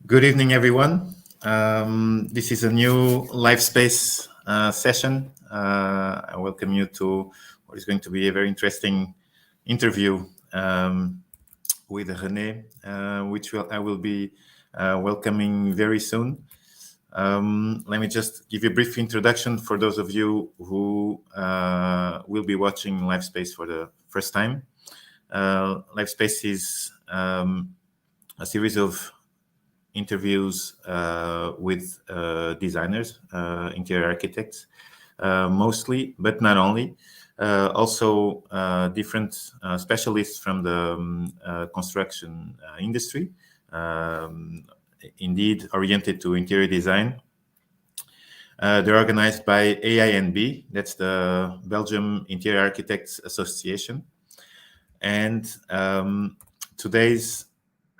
Good evening, everyone. This is a new live space session. I welcome you to what is going to be a very interesting interview with Rene, which I will be welcoming very soon. Let me just give you a brief introduction for those of you who will be watching live space for the first time. Live space is a series of interviews with designers, interior architects, mostly, but not only. Also, different specialists from the construction industry, indeed oriented to interior design. They're organized by AINB, that's the Belgium Interior Architects Association. And today's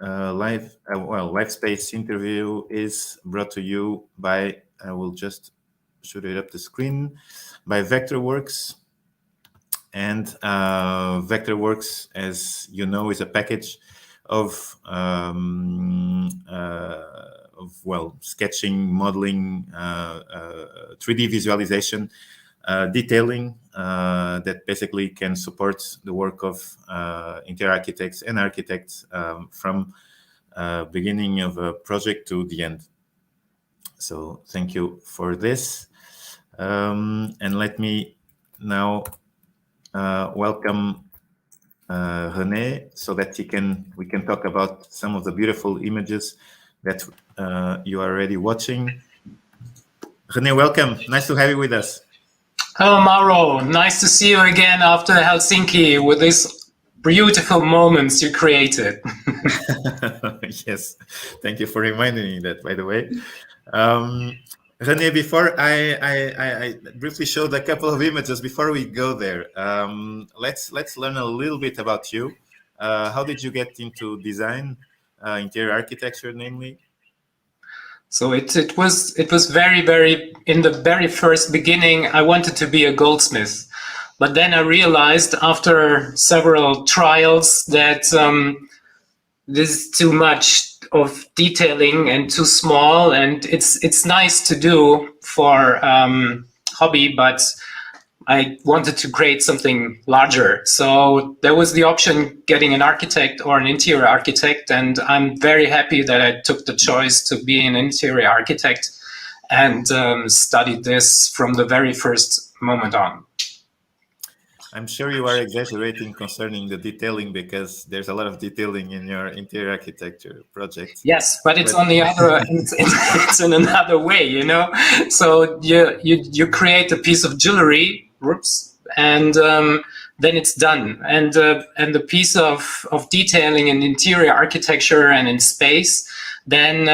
live space interview is brought to you by, I will just shoot it up the screen, by Vectorworks. And Vectorworks, as you know, is a package of sketching, modeling, 3D visualization, detailing that basically can support the work of interior architects and architects from beginning of a project to the end. So thank you for this. And let me now welcome Rene so that we can talk about some of the beautiful images that you are already watching. Rene, welcome. Nice to have you with us. Hello, Mauro. Nice to see you again after Helsinki with these beautiful moments you created. Yes, thank you for reminding me that, by the way. Rene, before I briefly showed a couple of images, before we go there, let's learn a little bit about you. How did you get into design, interior architecture, namely? So it was very in the very first beginning. I wanted to be a goldsmith, but then I realized after several trials that this is too much of detailing and too small, and it's nice to do for hobby, but I wanted to create something larger. So there was the option getting an architect or an interior architect. And I'm very happy that I took the choice to be an interior architect and studied this from the very first moment on. I'm sure you are exaggerating concerning the detailing because there's a lot of detailing in your interior architecture project. Yes, but it's on the other, it's in another way, you know. So you create a piece of jewelry, and then it's done. And the piece of detailing in interior architecture and in space, then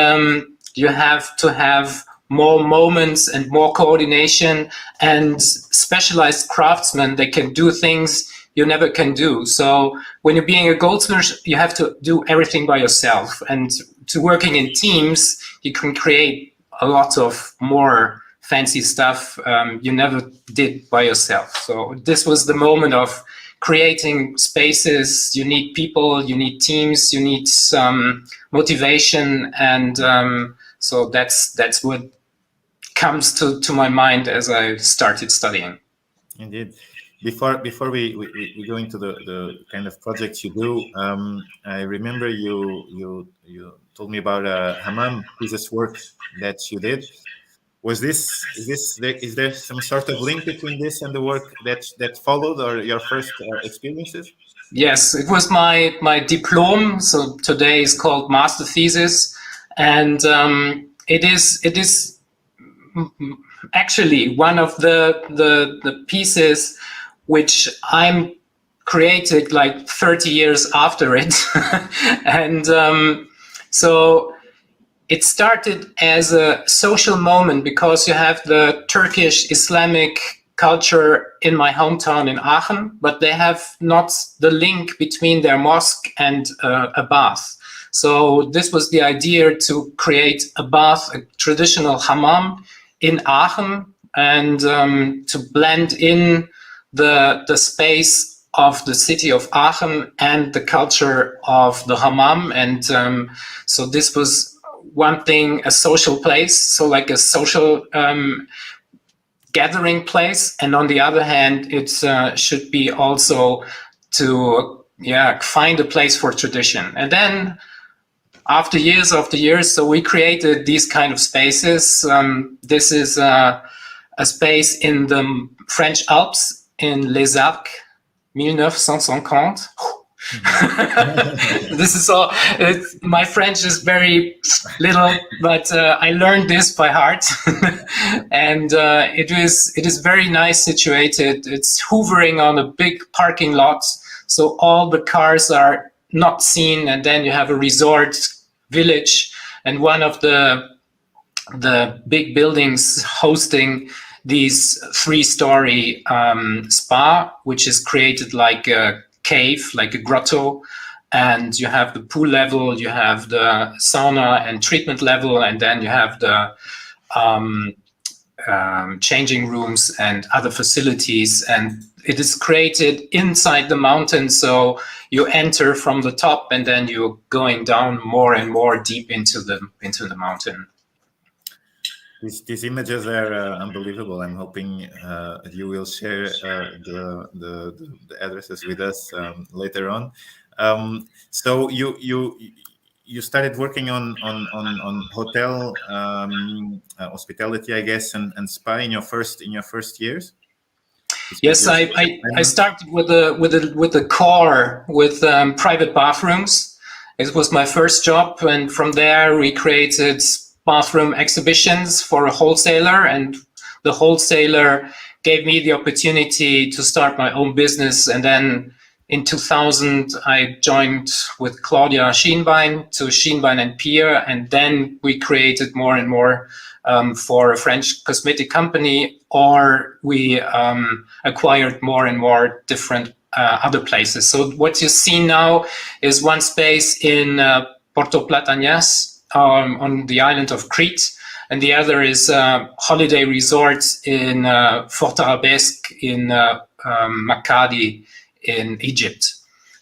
you have to have more moments and more coordination and specialized craftsmen that can do things you never can do. So when you're being a goldsmith, you have to do everything by yourself. And to working in teams, you can create a lot of more fancy stuff you never did by yourself. So this was the moment of creating spaces. You need people, you need teams, you need some motivation. And so that's what comes to my mind as I started studying. Indeed. Before we go into the kind of projects you do, I remember you told me about a hammam thesis work that you did. Is there some sort of link between this and the work that followed, or your first experiences? Yes, it was my diploma. So today is called master thesis, and it is actually one of the pieces which I'm created like 30 years after it. And so it started as a social moment because you have the Turkish Islamic culture in my hometown in Aachen, but they have not the link between their mosque and a bath. So this was the idea to create a bath, a traditional hammam in Aachen, and to blend in the space of the city of Aachen and the culture of the hammam. And so this was one thing, a social place, so like a social gathering place, and on the other hand, it should be also to find a place for tradition. And then after years, so we created these kind of spaces. This is a space in the French Alps in Les Arcs, 1950. This is all. My French is very little, but I learned this by heart, and it is very nice situated. It's hovering on a big parking lot, so all the cars are not seen, and then you have a resort village, and one of the big buildings hosting these 3-story spa, which is created like a cave, like a grotto, and you have the pool level, you have the sauna and treatment level, and then you have the changing rooms and other facilities, and it is created inside the mountain, so you enter from the top and then you're going down more and more deep into the mountain. These images are unbelievable. I'm hoping you will share the addresses with us later on. So you started working on hotel hospitality, I guess, and spa in your first years. Yes, I started with the core with private bathrooms. It was my first job, and from there we created bathroom exhibitions for a wholesaler, and the wholesaler gave me the opportunity to start my own business. And then in 2000, I joined with Claudia Schienbein to Schienbein and Pier, and then we created more and more for a French cosmetic company, or we acquired more and more different other places. So what you see now is one space in Porto Platanas, on the island of Crete, and the other is holiday resorts in Fort Arabesque in Makadi in Egypt.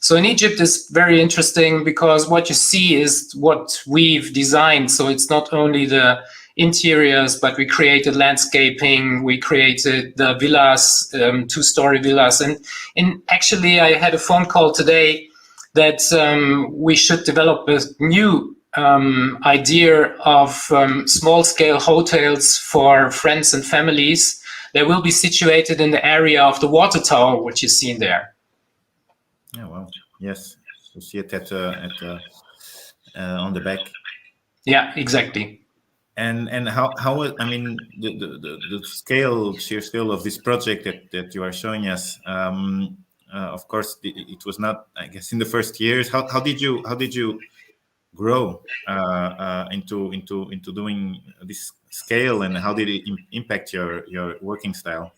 So in Egypt is very interesting because what you see is what we've designed. So it's not only the interiors, but we created landscaping, we created the villas, 2-story villas. And actually I had a phone call today that we should develop a new idea of small-scale hotels for friends and families. They will be situated in the area of the water tower, which is seen there. Oh, wow. Yes. You see it on the back. Yeah, exactly. And how I mean the sheer scale of this project that you are showing us. Of course, it was not, I guess, in the first years. How did you grow into doing this scale, and how did it impact your working style?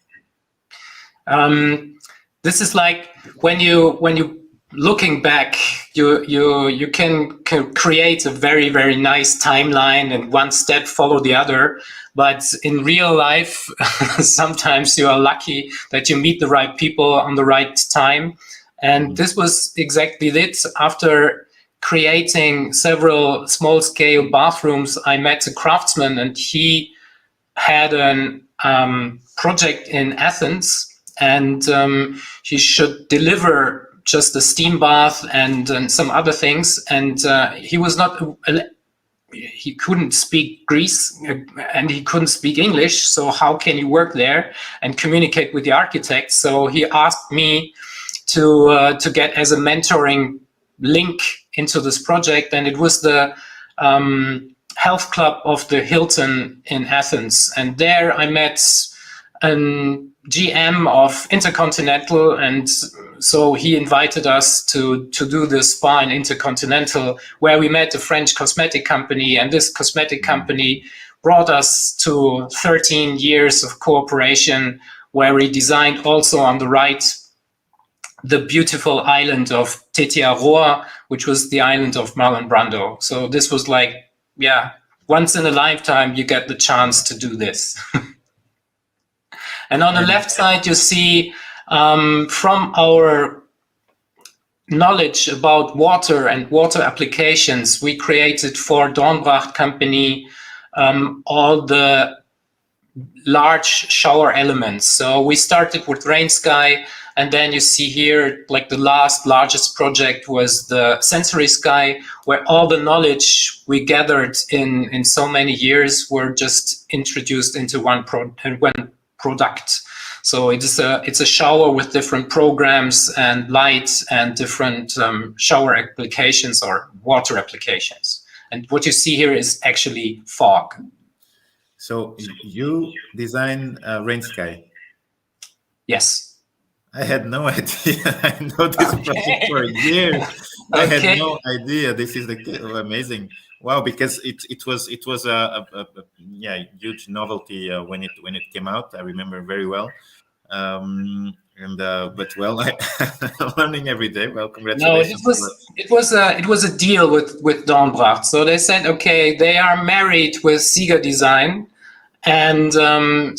This is like when you looking back, you can create a very, very nice timeline and one step follow the other. But in real life, sometimes you are lucky that you meet the right people on the right time. And this was exactly it. After creating several small-scale bathrooms, I met a craftsman, and he had a project in Athens, and he should deliver just a steam bath and some other things. And he couldn't speak Greece and he couldn't speak English. So how can he work there and communicate with the architect? So he asked me to get as a mentoring link into this project, and it was the health club of the Hilton in Athens. And there I met an GM of Intercontinental, and so he invited us to do this spa in Intercontinental, where we met a French cosmetic company, and this cosmetic company brought us to 13 years of cooperation, where we designed also on the right the beautiful island of Tetiaroa, which was the island of Marlon Brando. So this was like, once in a lifetime you get the chance to do this. And on the left side, you see from our knowledge about water and water applications, we created for Dornbracht company all the large shower elements. So we started with Rain Sky, and then you see here, like the largest project was the Sensory Sky, where all the knowledge we gathered in so many years were just introduced into one product. So it's a shower with different programs and lights and different shower applications or water applications. And what you see here is actually fog. So you design Rain Sky? Yes. I had no idea. I know this project for years. I had no idea. This is amazing. Wow, because it was a huge novelty when it came out. I remember very well. But well, I'm learning every day. Well, congratulations. No, it was a deal with Dornbracht. So they said, okay, they are married with Sieger Design, and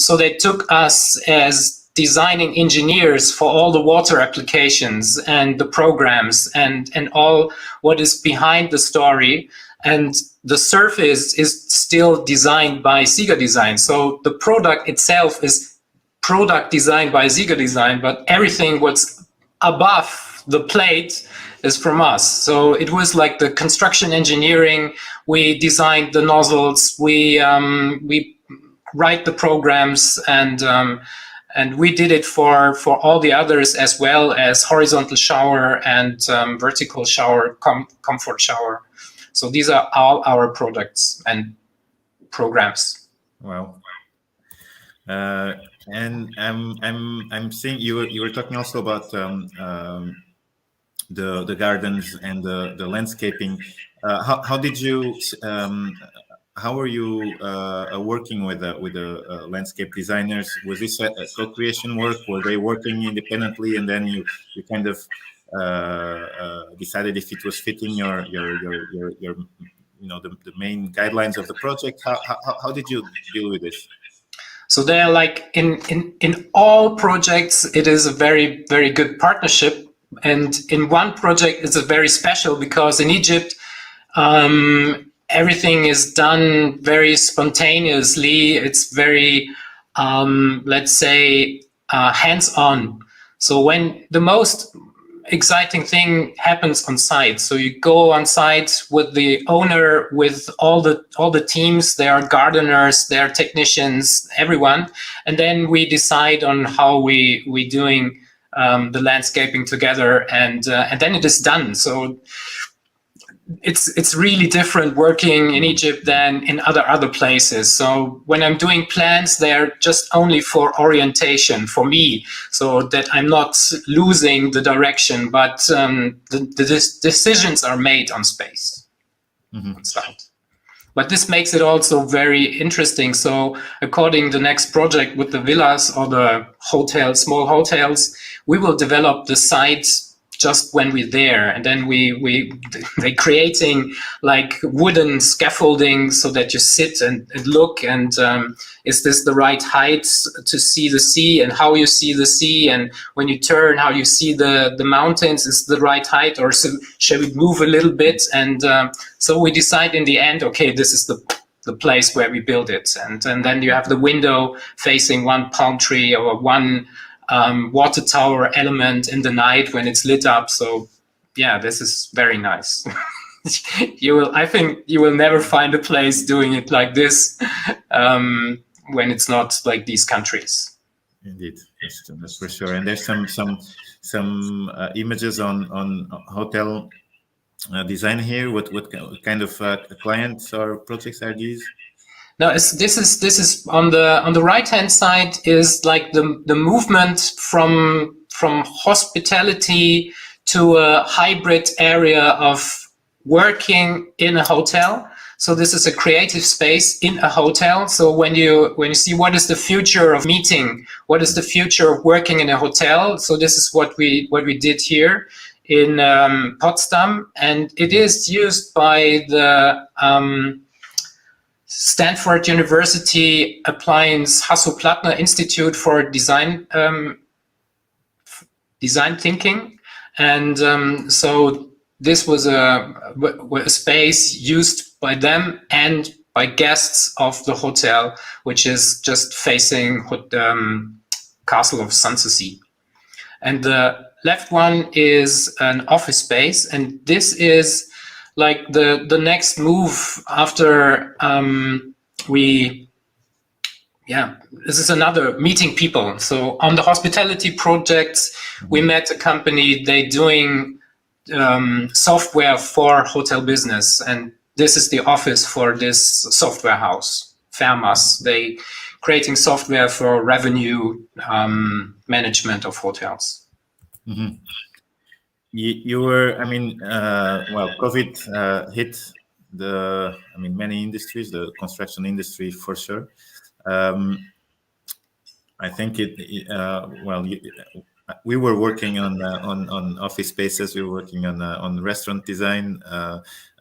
so they took us as designing engineers for all the water applications and the programs and all what is behind the story. And the surface is still designed by Sieger Design. So the product itself is product designed by Sieger Design, but everything what's above the plate is from us. So it was like the construction engineering. We designed the nozzles. We write the programs, and we did it for all the others, as well as horizontal shower and vertical shower, comfort shower. So these are all our products and programs. Wow. And I'm seeing you were talking also about the gardens and the landscaping. How did you how are you working with the landscape designers? Was this a co-creation work? Were they working independently, and then you kind of decided if it was fitting your the main guidelines of the project? How did you deal with this? So they're like in all projects, it is a very, very good partnership. And in one project, it's a very special because in Egypt, everything is done very spontaneously. It's very, let's say, hands-on. So when the most exciting thing happens on site. So you go on site with the owner, with all the teams. There are gardeners, there are technicians, everyone, and then we decide on how we doing the landscaping together, and then it is done. So it's really different working in Egypt than in other places. So when I'm doing plans, they're just only for orientation for me, so that I'm not losing the direction, but the decisions are made on space. Mm-hmm. On site. But this makes it also very interesting. So according to the next project with the villas or the hotels, small hotels, we will develop the site just when we're there, and then they creating like wooden scaffolding so that you sit and look, and is this the right height to see the sea, and how you see the sea, and when you turn, how you see the mountains, is the right height, or shall we move a little bit? And so we decide in the end, okay, this is the place where we build it, and then you have the window facing one palm tree or one water tower element in the night when it's lit up. So yeah, this is very nice. I think you will never find a place doing it like this when it's not like these countries. Indeed, that's for sure. And there's some images on hotel design here. What kind of clients or projects are these? Now, this is on the right hand side is like the movement from hospitality to a hybrid area of working in a hotel. So this is a creative space in a hotel. So when you see what is the future of meeting, what is the future of working in a hotel, so this is what we did here in Potsdam, and it is used by the Stanford University Appliance Hasso-Plattner Institute for Design Thinking, And so this was a space used by them and by guests of the hotel, which is just facing Castle of Sanssouci. And the left one is an office space, and this is like the next move after this is another meeting people. So on the hospitality projects, we met a company, they doing software for hotel business, and this is the office for this software house, Fairmas. They creating software for revenue management of hotels. Mm-hmm. You were, I mean, well, COVID hit many industries, the construction industry for sure. I think we were working on office spaces. We were working on restaurant design.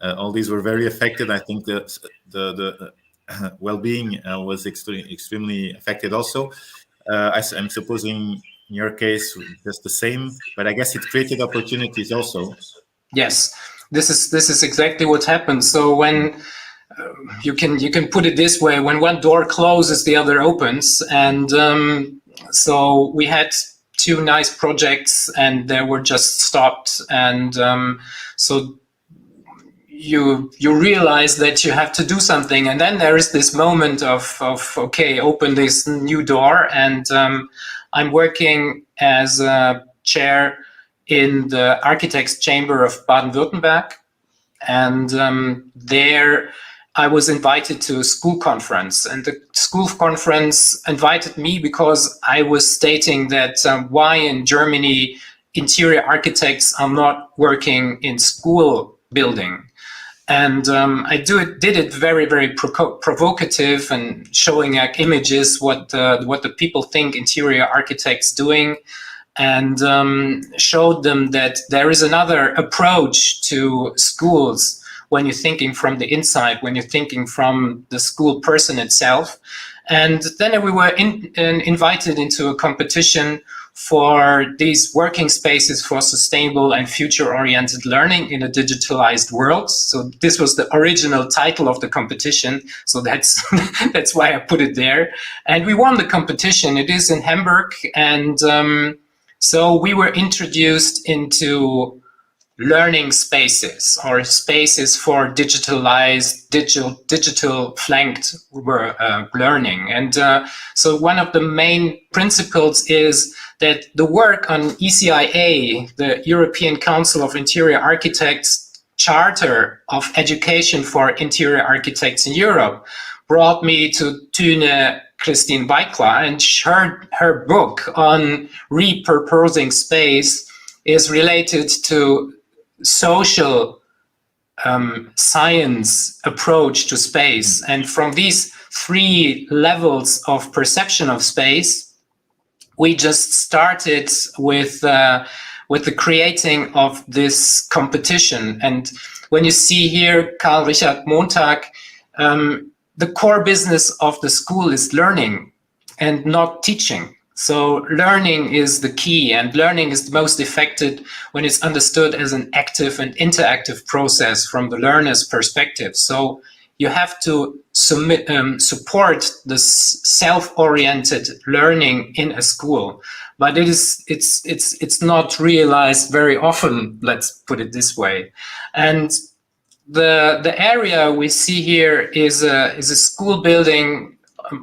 All these were very affected. I think the well-being was extremely affected also. I'm supposing in your case just the same, but I guess it created opportunities also. Yes, this is exactly what happened. So when you can put it this way: when one door closes, the other opens, and so we had 2 nice projects, and they were just stopped, and so you realize that you have to do something, and then there is this moment of okay, open this new door, and I'm working as a chair in the Architects Chamber of Baden-Württemberg, and there I was invited to a school conference, and the school conference invited me because I was stating that why in Germany interior architects are not working in school building. And I did it very, very provocative and showing images what the people think interior architects doing, and showed them that there is another approach to schools when you're thinking from the inside, when you're thinking from the school person itself. And then we were invited into a competition for these working spaces for sustainable and future-oriented learning in a digitalized world. So this was the original title of the competition. So that's that's why I put it there. And we won the competition. It is in Hamburg. And so we were introduced into learning spaces, or spaces for digitalized, digital flanked learning. And so one of the main principles is that the work on ECIA, the European Council of Interior Architects Charter of Education for Interior Architects in Europe, brought me to Thune Christine Weikler, and her book on repurposing space is related to social science approach to space. And from these 3 levels of perception of space, we just started with the creating of this competition. And when you see here Karl Richard Montag, the core business of the school is learning and not teaching. So learning is the key, and learning is the most effective when it's understood as an active and interactive process from the learner's perspective. So you have to support the self-oriented learning in a school, but it's not realized very often. Let's put it this way. And the area we see here is a school building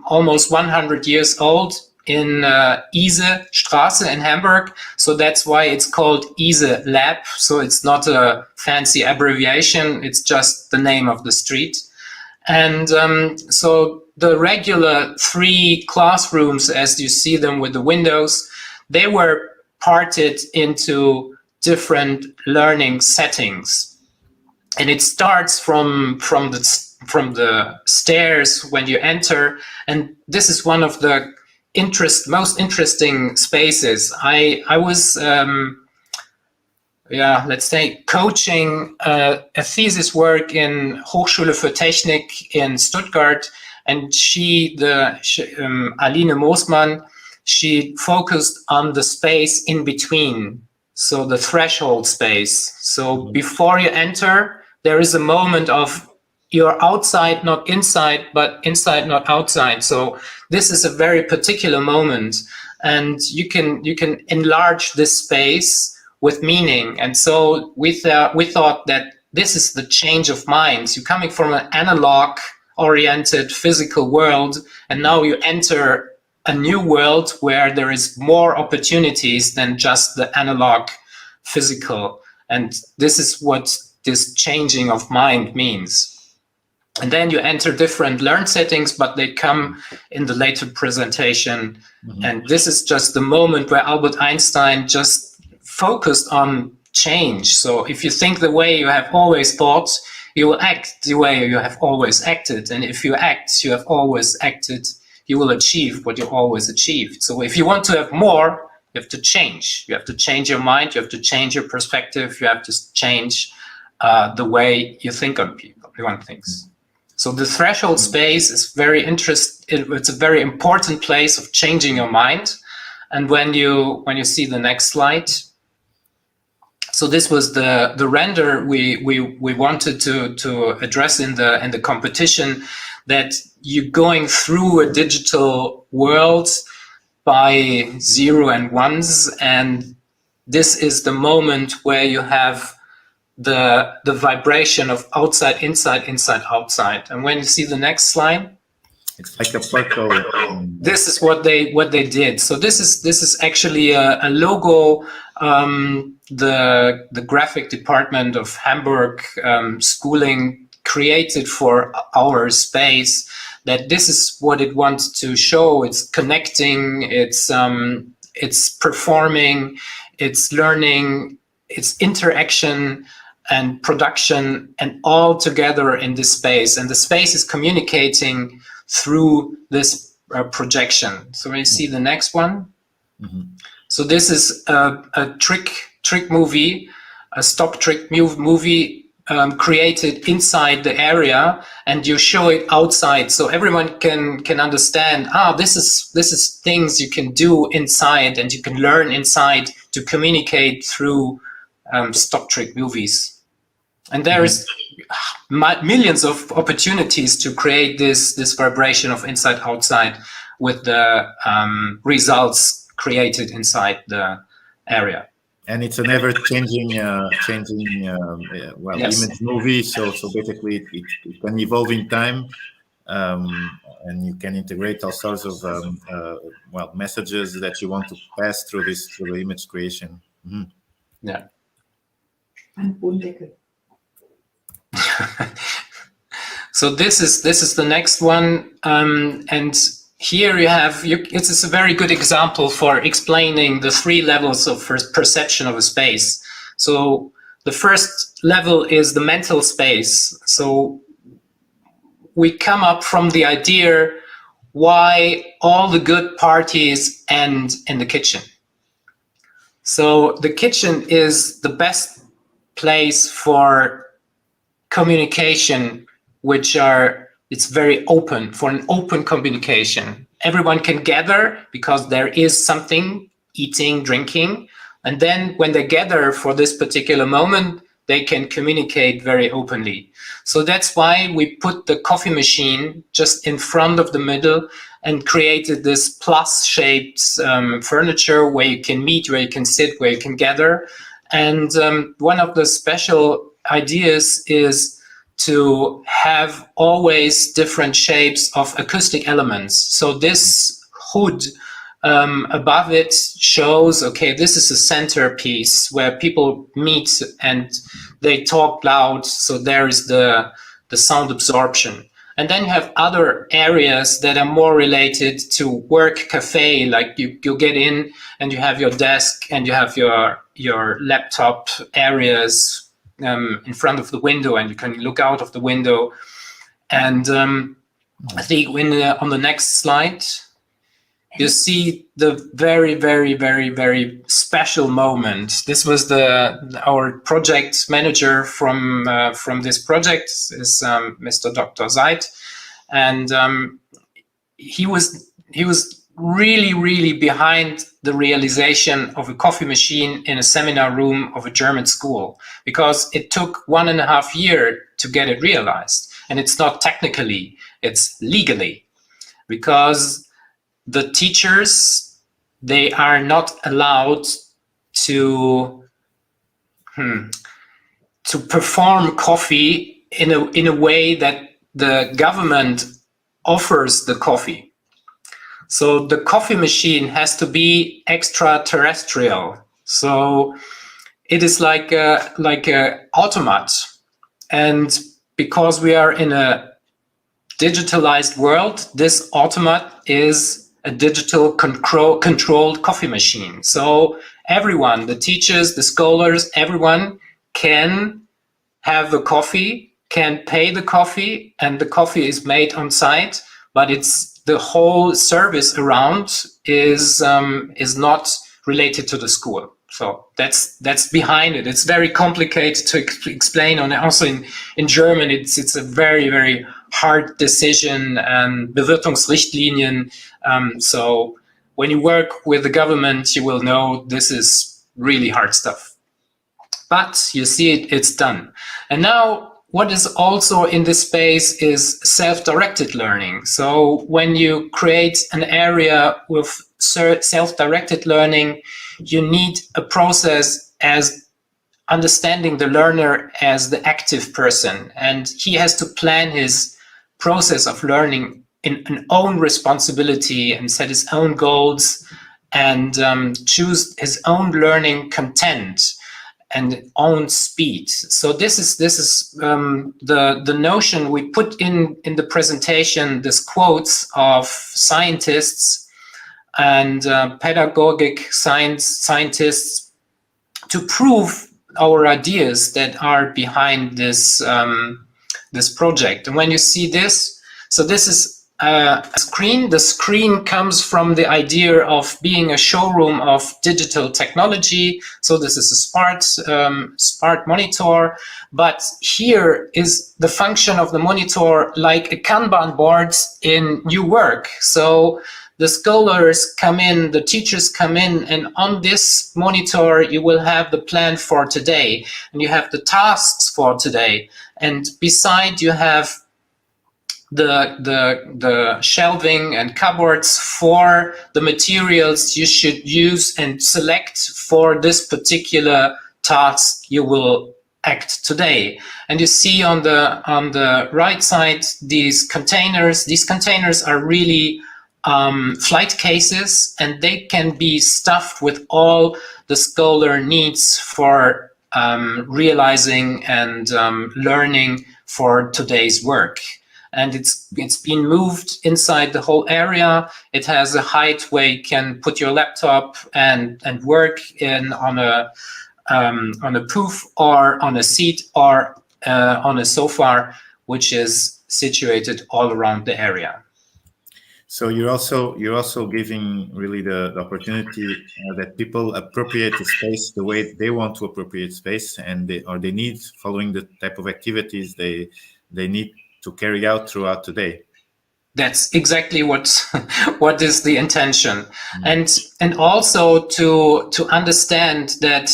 almost 100 years old in Ise Straße in Hamburg. So that's why it's called FAB Lab. So it's not a fancy abbreviation, it's just the name of the street. And so the regular 3 classrooms, as you see them with the windows, they were parted into different learning settings. And it starts from the stairs when you enter. And this is one of the most interesting spaces. I was, let's say, coaching a thesis work in Hochschule für Technik in Stuttgart, and Aline Moosmann, she focused on the space in between. so the threshold space. So before you enter, there is a moment of you're outside, not inside, but inside, not outside. So this is a very particular moment, and you can enlarge this space with meaning. And so we thought that this is the change of minds. You're coming from an analog oriented physical world, and now you enter a new world where there is more opportunities than just the analog physical. And this is what this changing of mind means. And then you enter different learn settings, but they come in the later presentation. And this is just the moment where Albert Einstein just focused on change. So if you think the way you have always thought, you will act the way you have always acted. And if you act, you have always acted, you will achieve what you always achieved. So if you want to have more, you have to change. You have to change your mind. You have to change your perspective. You have to change the way you think on things. So the threshold space is very it's a very important place of changing your mind. And when you see the next slide, so this was the render we wanted to address in the competition, that you're going through a digital world by 0 and 1s, and this is the moment where you have the vibration of outside, inside, inside, outside. And when you see the next slide, it's like a circle. This is what they did. So this is actually a logo. The graphic department of Hamburg schooling created for our space. That this is what it wants to show. It's connecting. It's performing. It's learning. It's interaction and production, and all together in this space. And the space is communicating through this projection. So when you see the next one, so this is a trick movie, a stop trick movie created inside the area, and you show it outside, so everyone can understand. This is things you can do inside, and you can learn inside to communicate through stop trick movies. And there is millions of opportunities to create this vibration of inside outside with the results created inside the area. And it's an ever-changing, image movie. So basically, it can evolve in time, and you can integrate all sorts of messages that you want to pass through the image creation. Yeah. So this is the next one, and here you have it is a very good example for explaining the 3 levels of perception of a space. So the first level is the mental space. So we come up from the idea why all the good parties end in the kitchen. So the kitchen is the best place for communication, it's very open, for an open communication. Everyone can gather because there is something, eating, drinking, and then when they gather for this particular moment, they can communicate very openly. So that's why we put the coffee machine just in front of the middle and created this plus-shaped furniture where you can meet, where you can sit, where you can gather. And one of the special ideas is to have always different shapes of acoustic elements. So this hood above it shows, okay, this is a centerpiece where people meet and they talk loud. So there is the sound absorption. And then you have other areas that are more related to work cafe, like you get in and you have your desk and you have your laptop areas in front of the window, and you can look out of the window. And I think on the next slide, you see the very, very, very, very special moment. This was our project manager from this project is Mr. Dr. Seid, and he was really behind the realization of a coffee machine in a seminar room of a German school, because it took 1.5 years to get it realized. And it's not technically, it's legally, because the teachers, they are not allowed to perform coffee in a way that the government offers the coffee. So the coffee machine has to be extraterrestrial. So it is like a automat. And because we are in a digitalized world, this automat is a digital controlled coffee machine. So everyone, the teachers, the scholars, everyone can have a coffee, can pay the coffee, and the coffee is made on site, but it's the whole service around is not related to the school. So that's behind it. It's very complicated to explain. And also in German, it's a very hard decision and Bewirtungsrichtlinien. So when you work with the government, you will know this is really hard stuff. But you see it's done. And now what is also in this space is self-directed learning. So when you create an area with self-directed learning, you need a process as understanding the learner as the active person. And he has to plan his process of learning in an own responsibility and set his own goals and choose his own learning content and own speed. So this is the notion we put in the presentation, these quotes of scientists and pedagogic scientists to prove our ideas that are behind this this project. And when you see this, so this is a screen. The screen comes from the idea of being a showroom of digital technology. So this is a smart monitor, but here is the function of the monitor like a Kanban board in new work. So the scholars come in, the teachers come in, and on this monitor you will have the plan for today, and you have the tasks for today, and beside you have the shelving and cupboards for the materials you should use and select for this particular task you will act today. And you see on the right side these containers. These containers are really flight cases, and they can be stuffed with all the scholar needs for realizing and learning for today's work. And it's been moved inside the whole area. It has a height where you can put your laptop and work on a poof or on a seat or on a sofa, which is situated all around the area. So you're also giving really the opportunity that people appropriate the space the way they want to appropriate space, and they need, following the type of activities they need to carry out throughout the day. That's exactly what is the intention. And also to understand that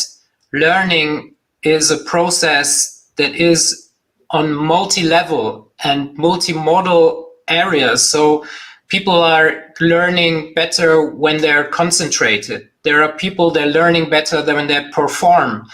learning is a process that is on multi-level and multimodal areas. So people are learning better when they're concentrated. There are people that are learning better than when they perform.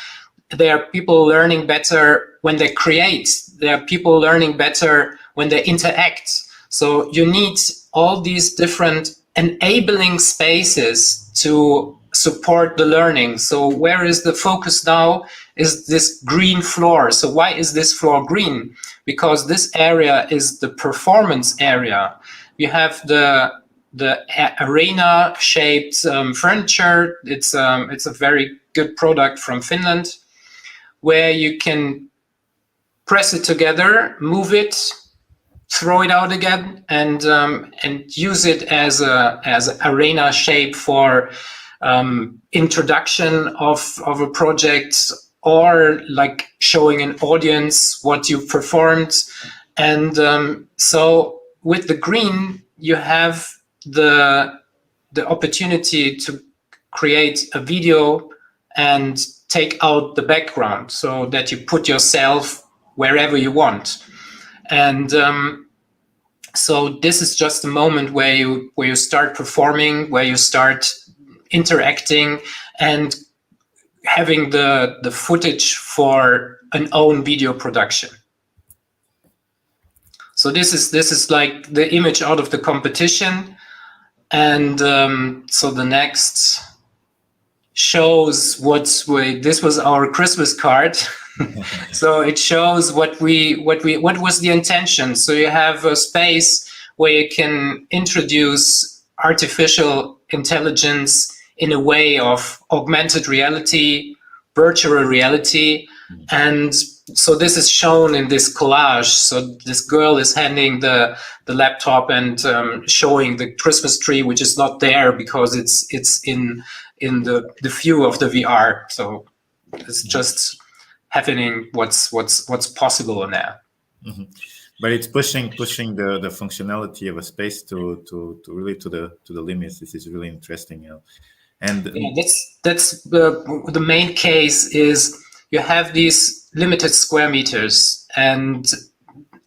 There are people learning better when they create. There are people learning better when they interact. So you need all these different enabling spaces to support the learning. So where is the focus now is this green floor. So why is this floor green? Because this area is the performance area. You have the arena shaped furniture. It's a very good product from Finland, where you can press it together, move it, throw it out again, and use it as an arena shape for introduction of a project, or like showing an audience what you performed. And so with the green, you have the the opportunity to create a video and take out the background so that you put yourself wherever you want. And so this is just a moment where you start performing, where you start interacting and having the footage for an own video production. So this is like the image out of the competition. And so the next shows this was our Christmas card. So it shows what was the intention. So you have a space where you can introduce artificial intelligence in a way of augmented reality, virtual reality. And so this is shown in this collage. So this girl is handing the laptop and showing the Christmas tree, which is not there because it's in the view of the VR. So it's just happening what's possible in there. Mm-hmm. But it's pushing the functionality of a space to really to the limits. This is really interesting. And that's the main case is you have these limited square meters, and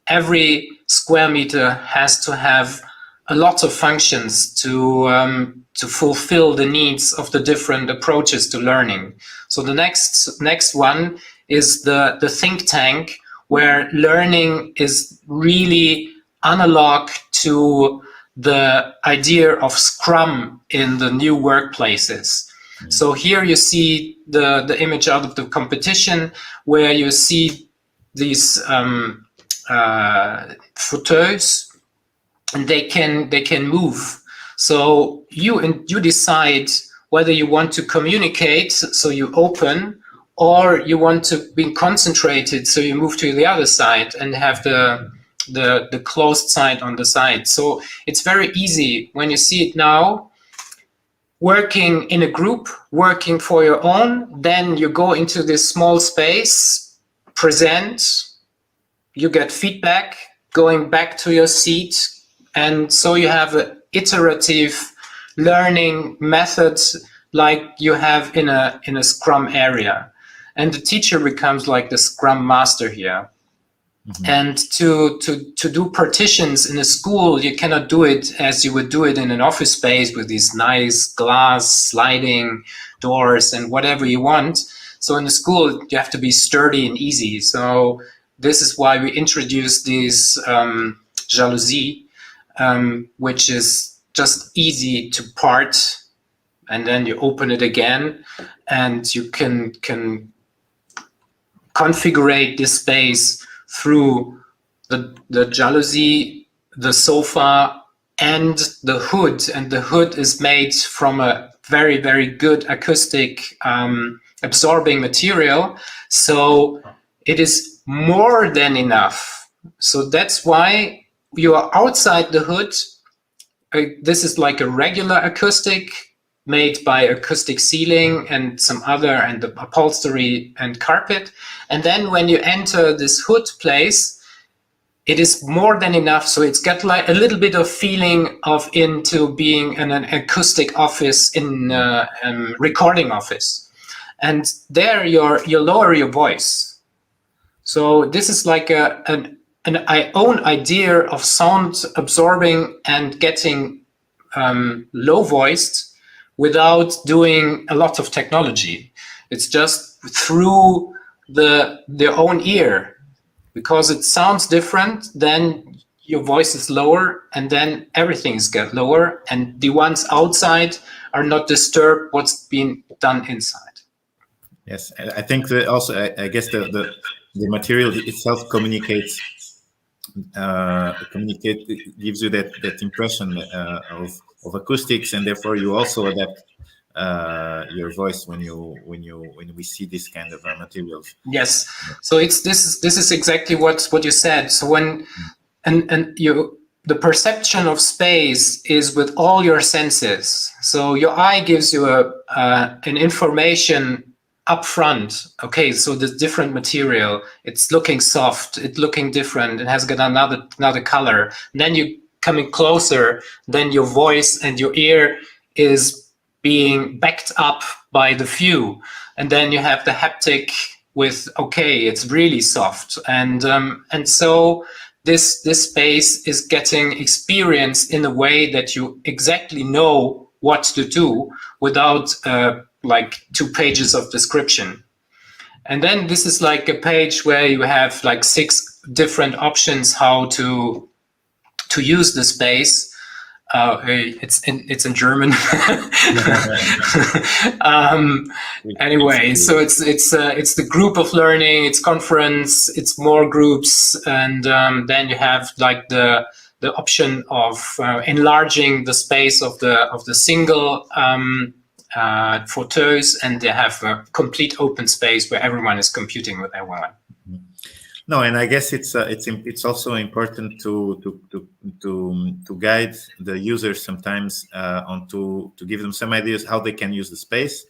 every square meter has to have a lot of functions to fulfill the needs of the different approaches to learning. So the next one is the think tank, where learning is really analog to the idea of Scrum in the new workplaces. So here you see the image out of the competition, where you see these fauteuils, and they can move. So you decide whether you want to communicate, so you open, or you want to be concentrated, so you move to the other side and have the closed side on the side. So it's very easy when you see it now. Working in a group, working for your own, then you go into this small space, present, you get feedback, going back to your seat, and so you have an iterative learning method like you have in a Scrum area. And the teacher becomes like the Scrum Master here. Mm-hmm. And to do partitions in a school, you cannot do it as you would do it in an office space with these nice glass sliding doors and whatever you want. So in the school, you have to be sturdy and easy. So this is why we introduced this jalousie, which is just easy to part, and then you open it again, and you can configure this space through the jalousie, the sofa, and the hood. And the hood is made from a very, very good acoustic absorbing material. So it is more than enough. So that's why you are outside the hood. This is like a regular acoustic made by acoustic ceiling and some other, and the upholstery and carpet. And then when you enter this hood place, it is more than enough. So it's got like a little bit of feeling of into being in an acoustic office, in a recording office. And there you lower your voice. So this is like an own idea of sound absorbing and getting low voiced without doing a lot of technology. It's just through their own ear, because it sounds different. Then your voice is lower, and then everything's get lower, and the ones outside are not disturbed what's being done inside. Yes, I think that also, I guess the material itself communicates. It gives you that impression of acoustics, and therefore you also adapt your voice when we see this kind of materials. Yes, so this is exactly what you said. So when the perception of space is with all your senses. So your eye gives you an information up front. Okay, so the different material, it's looking soft, it's looking different, it has got another color. And then you coming closer, then your voice and your ear is being backed up by the view, and then you have the haptic with, okay, it's really soft, and so this space is getting experience in a way that you exactly know what to do without like 2 pages of description. And then this is like a page where you have like 6 different options how to use the space. It's in German. Anyway, so it's the group of learning, it's conference, it's more groups, and then you have like the option of enlarging the space of the single fauteuils, and they have a complete open space where everyone is computing with everyone. No, and I guess it's also important to guide the users sometimes to give them some ideas how they can use the space.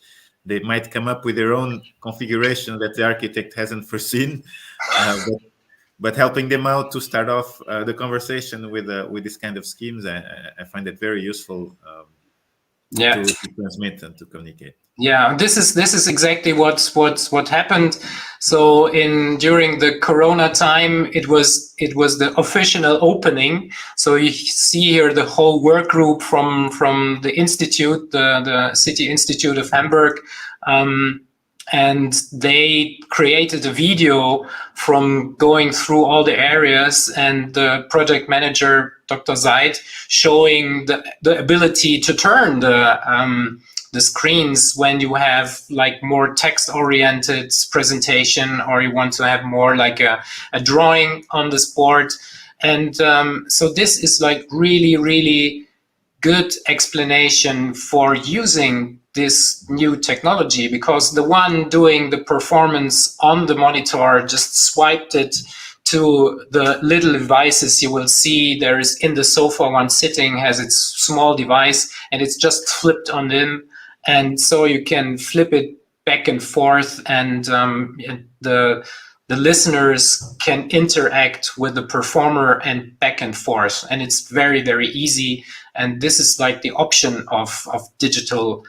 They might come up with their own configuration that the architect hasn't foreseen, but helping them out to start off the conversation with this kind of schemes, I find it very useful to transmit and to communicate. Yeah, this is exactly what happened. So during the Corona time, it was the official opening. So you see here the whole work group from the institute, the City Institute of Hamburg, and they created a video from going through all the areas, and the project manager, Dr. Seid, showing the ability to turn the screens when you have like more text-oriented presentation, or you want to have more like a drawing on this board. And so this is like really, really good explanation for using this new technology, because the one doing the performance on the monitor just swiped it to the little devices. You will see there is in the sofa one sitting has its small device, and it's just flipped on them. And so you can flip it back and forth, and the listeners can interact with the performer and back and forth. And it's very, very easy. And this is like the option of digital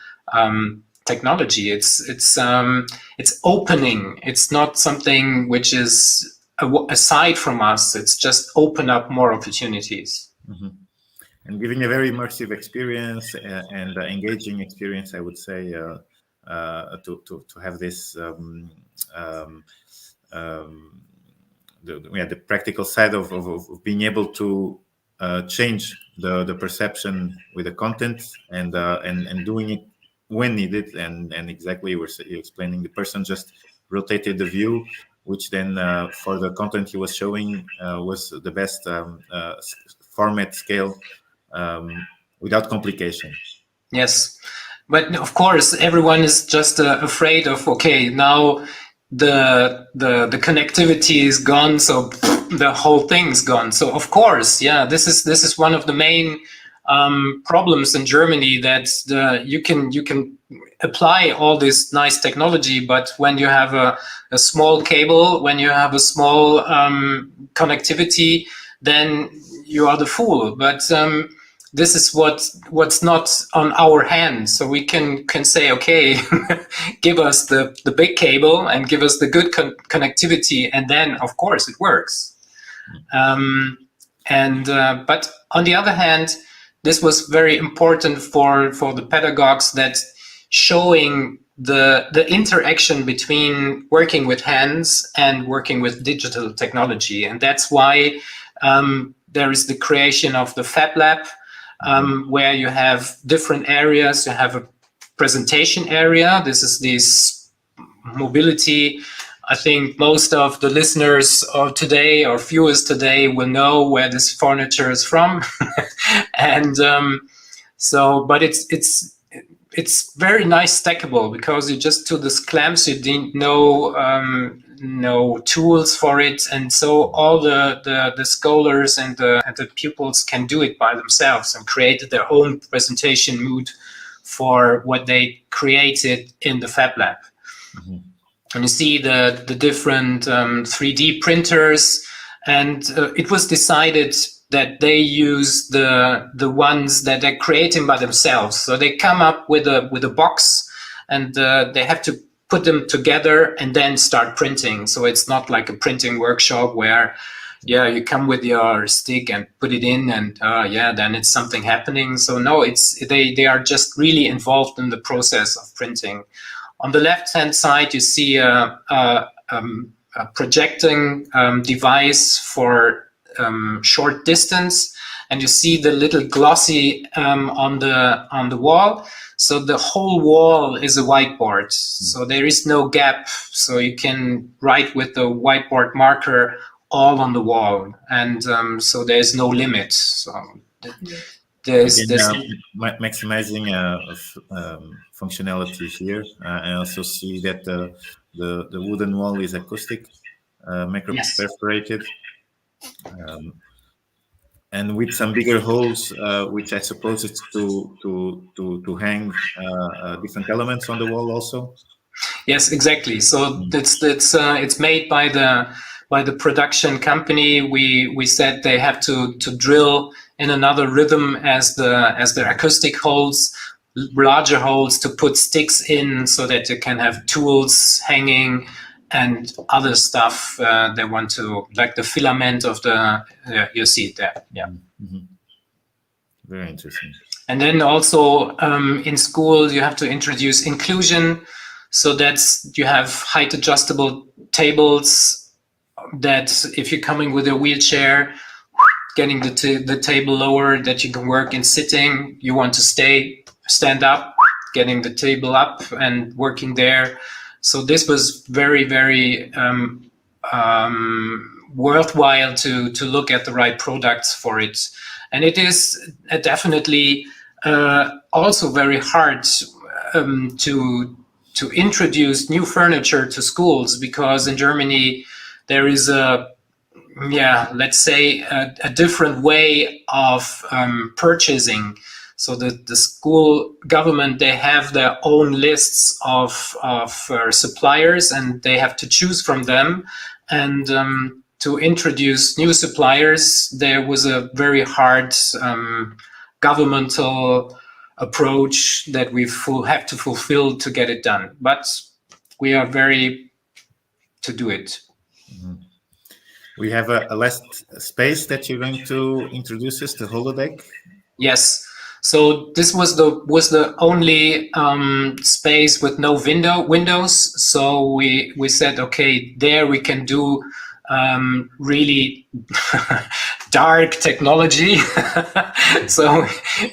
technology. It's opening. It's not something which is aside from us. It's just open up more opportunities. Mm-hmm. And giving a very immersive experience and engaging experience, I would say, to have this the practical side of being able to change the perception with the content and doing it when needed, and exactly you were explaining, the person just rotated the view, which then for the content he was showing was the best format scale. Without complication. Yes, but of course everyone is just afraid of, okay, now the connectivity is gone, so the whole thing's gone. So of course, yeah, this is one of the main problems in Germany, that you can apply all this nice technology, but when you have a small cable, when you have a small connectivity, then you are the fool. But this is what's not on our hands. So we can say, okay, give us the big cable and give us the good connectivity, and then of course it works. But on the other hand, this was very important for the pedagogues, that showing the interaction between working with hands and working with digital technology. And that's why there is the creation of the FAB Lab, where you have different areas. You have a presentation area. This is this mobility. I think most of the listeners of today or viewers today will know where this furniture is from. And but it's very nice stackable, because you just do this clamps, you didn't no tools for it, and so all the scholars and the pupils can do it by themselves and create their own presentation mood for what they created in the FAB Lab. Mm-hmm. And you see the different 3D printers, and it was decided that they use the ones that they're creating by themselves. So they come up with a box, and they have to put them together and then start printing. So it's not like a printing workshop where you come with your stick and put it in, and then it's something happening. So no, they are just really involved in the process of printing. On the left-hand side, you see a projecting device for short distance, and you see the little glossy on the wall. So the whole wall is a whiteboard. So there is no gap. So you can write with the whiteboard marker all on the wall, and so there's no limit. So there's maximizing functionality here. I also see that the wooden wall is acoustic, micro-perforated, and with some bigger holes, which I suppose it's to hang different elements on the wall also. Yes, exactly. So it's made by the production company. We said they have to drill in another rhythm as the acoustic holes, larger holes to put sticks in, so that you can have tools hanging and other stuff they want to, like the filament of the you see it there. Yeah. Mm-hmm. Very interesting. And then also in school you have to introduce inclusion. So that's, you have height adjustable tables that if you're coming with a wheelchair, getting the table lower, that you can work in sitting. You want to stand up, getting the table up and working there. So this was very, very worthwhile to look at the right products for it. And it is definitely also very hard to introduce new furniture to schools, because in Germany there is let's say a different way of purchasing. So the school government, they have their own lists of suppliers, and they have to choose from them. And to introduce new suppliers, there was a very hard governmental approach that we have to fulfill to get it done. But we are very to do it. Mm-hmm. We have a last space that you're going to introduce us, the Holodeck. Yes. So this was the only space with no windows. So we said, okay, there we can do really dark technology. So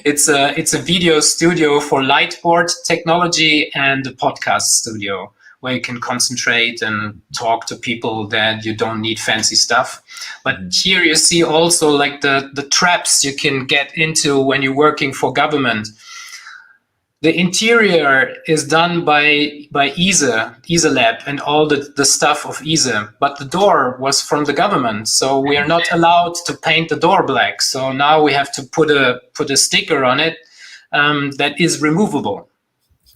it's a video studio for lightboard technology and a podcast studio, where you can concentrate and talk to people that you don't need fancy stuff. But here you see also like the traps you can get into when you're working for government. The interior is done by Aether Lab and all the stuff of Aether, but the door was from the government, so we are not allowed to paint the door black. So now we have to put a sticker on it that is removable,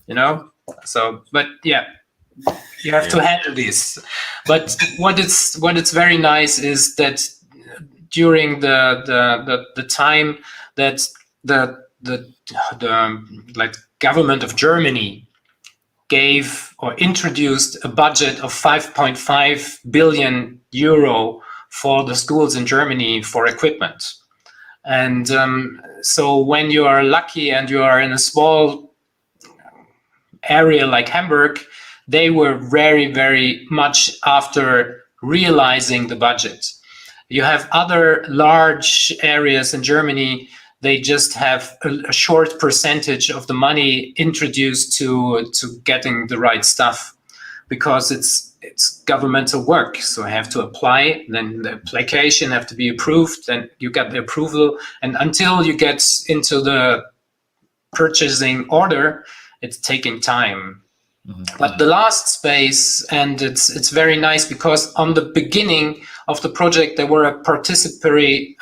you know. So, but yeah, you have to handle this. But what it's very nice is that during the time that the like government of Germany gave or introduced a budget of 5.5 billion euro for the schools in Germany for equipment. And so when you are lucky and you are in a small area like Hamburg, they were very, very much after realizing the budget. You have other large areas in Germany, they just have a short percentage of the money introduced to getting the right stuff, because it's governmental work. So I have to apply, then the application have to be approved, then you get the approval, and until you get into the purchasing order, it's taking time. Mm-hmm. But the last space, and it's very nice, because on the beginning of the project there were a participatory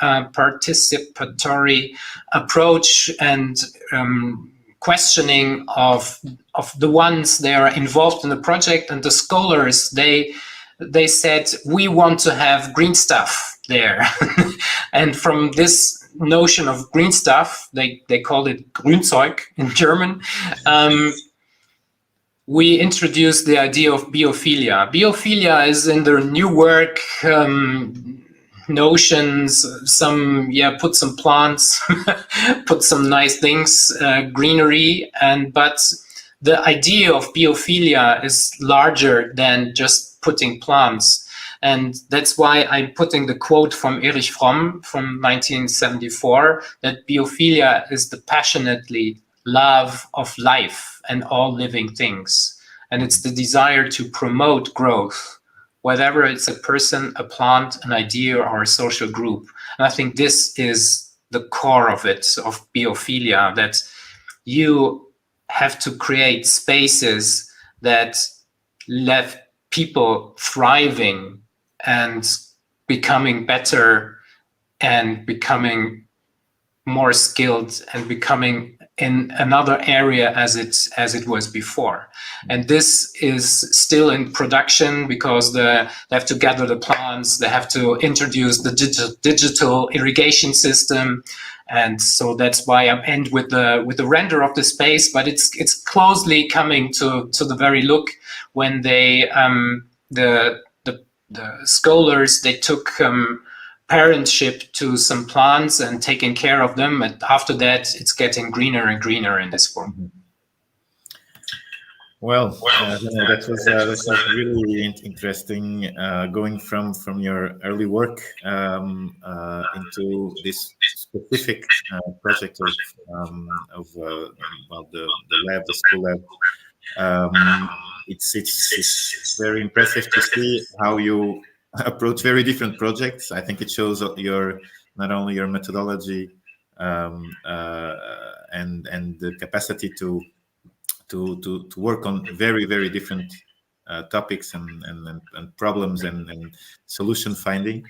approach and questioning of the ones that are involved in the project, and the scholars they said, we want to have green stuff. there. And from this notion of green stuff, they call it Grünzeug in German, we introduced the idea of biophilia. Biophilia is in the new work notions, put some plants, put some nice things, greenery, but the idea of biophilia is larger than just putting plants. And that's why I'm putting the quote from Erich Fromm from 1974, that biophilia is the passionately love of life and all living things. And it's the desire to promote growth, whether it's a person, a plant, an idea, or a social group. And I think this is the core of it, of biophilia, that you have to create spaces that let people thriving and becoming better and becoming more skilled and becoming in another area as it was before. And this is still in production because they have to gather the plants, they have to introduce the digital irrigation system. And so that's why I end with the render of the space, but it's closely coming to the very look when they the scholars, they took parentship to some plants and taking care of them, and after that it's getting greener and greener in this form. Well, that was really interesting, going from your early work into this specific project of the lab, the school lab. It's very impressive to see how you approach very different projects. I think it shows not only your methodology and the capacity to work on very different topics and problems and solution finding.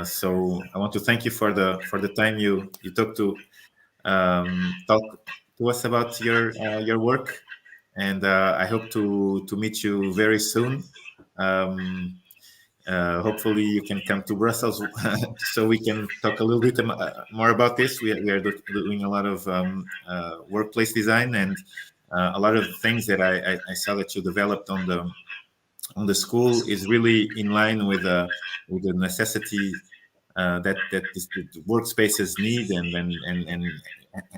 So I want to thank you for the time you took to talk to us about your work, and I hope to meet you very soon. Hopefully you can come to Brussels so we can talk a little bit more about this. We are doing a lot of workplace design, and a lot of things that I saw that you developed on the school is really in line with the necessity that the workspaces need, and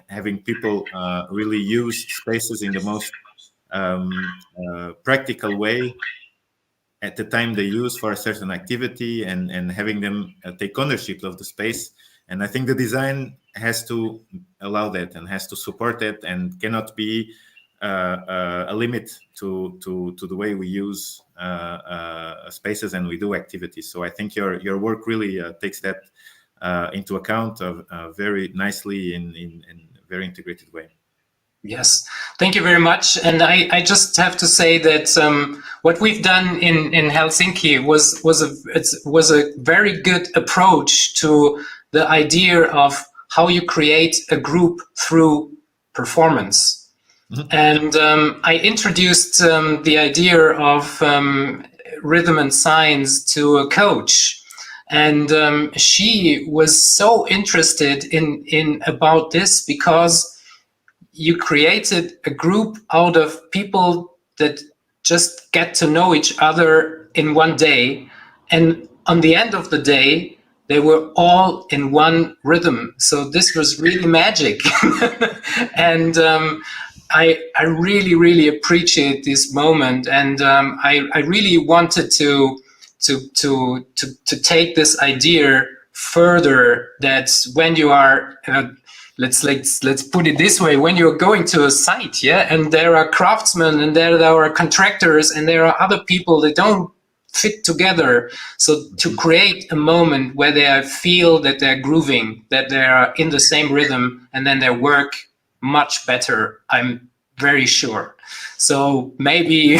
having people really use spaces in the most practical way at the time they use for a certain activity, and having them take ownership of the space. And I think the design has to allow that and has to support it, and cannot be a limit to the way we use spaces and we do activities. So I think your work really takes that into account very nicely in a very integrated way. Yes, thank you very much. And I just have to say that what we've done in Helsinki was a very good approach to the idea of how you create a group through performance. Mm-hmm. And I introduced the idea of rhythm and science to a coach. And she was so interested in about this, because you created a group out of people that just get to know each other in one day. And on the end of the day, they were all in one rhythm. So this was really magic. And I really appreciate this moment. And I really wanted to take this idea further, that when you are let's put it this way, when you're going to a site, and there are craftsmen, and there are contractors, and there are other people that don't fit together, so to create a moment where they feel that they're grooving, that they are in the same rhythm, and then they work much better, I'm very sure. So maybe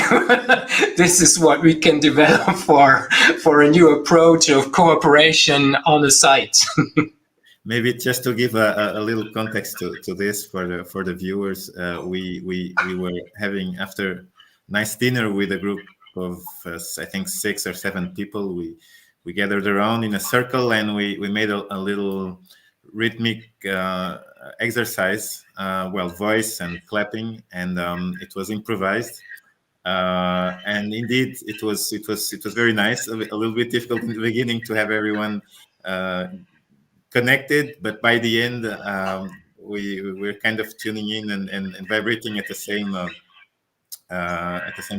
this is what we can develop for a new approach of cooperation on the site. Maybe just to give a little context to this for the viewers, we were having, after nice dinner with a group of I think 6 or 7 people, we gathered around in a circle and we made a little rhythmic exercise, voice and clapping, and it was improvised. And indeed, it was very nice. A little bit difficult in the beginning to have everyone connected, but by the end, we were kind of tuning in and vibrating at the same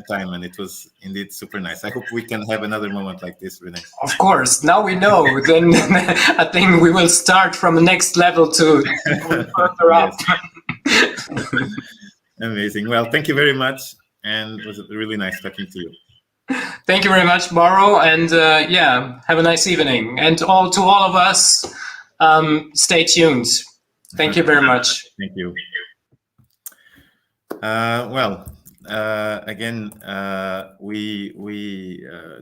time, and it was indeed super nice. I hope we can have another moment like this, Rene. Of course. Now we know. Then I think we will start from the next level to go further up. Amazing. Well, thank you very much, and it was really nice talking to you. Thank you very much, Mauro, and have a nice evening. And to all of us, stay tuned. Thank you very much. Thank you. Again, we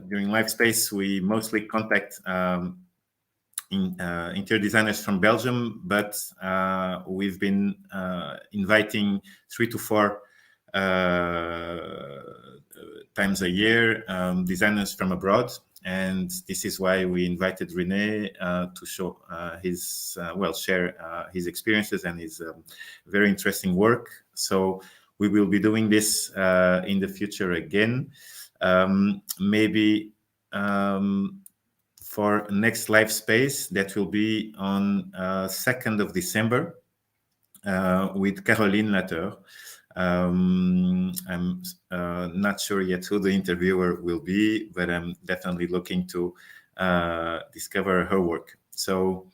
during LiveSpace, we mostly contact interior designers from Belgium, but we've been inviting 3 to 4 times a year designers from abroad, and this is why we invited Rene to show share his experiences and his very interesting work. So we will be doing this in the future again, maybe for next LiveSpace that will be on 2nd of December with Caroline Latter. I'm not sure yet who the interviewer will be, but I'm definitely looking to discover her work. So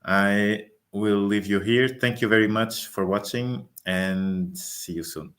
I will leave you here. Thank you very much for watching, and see you soon.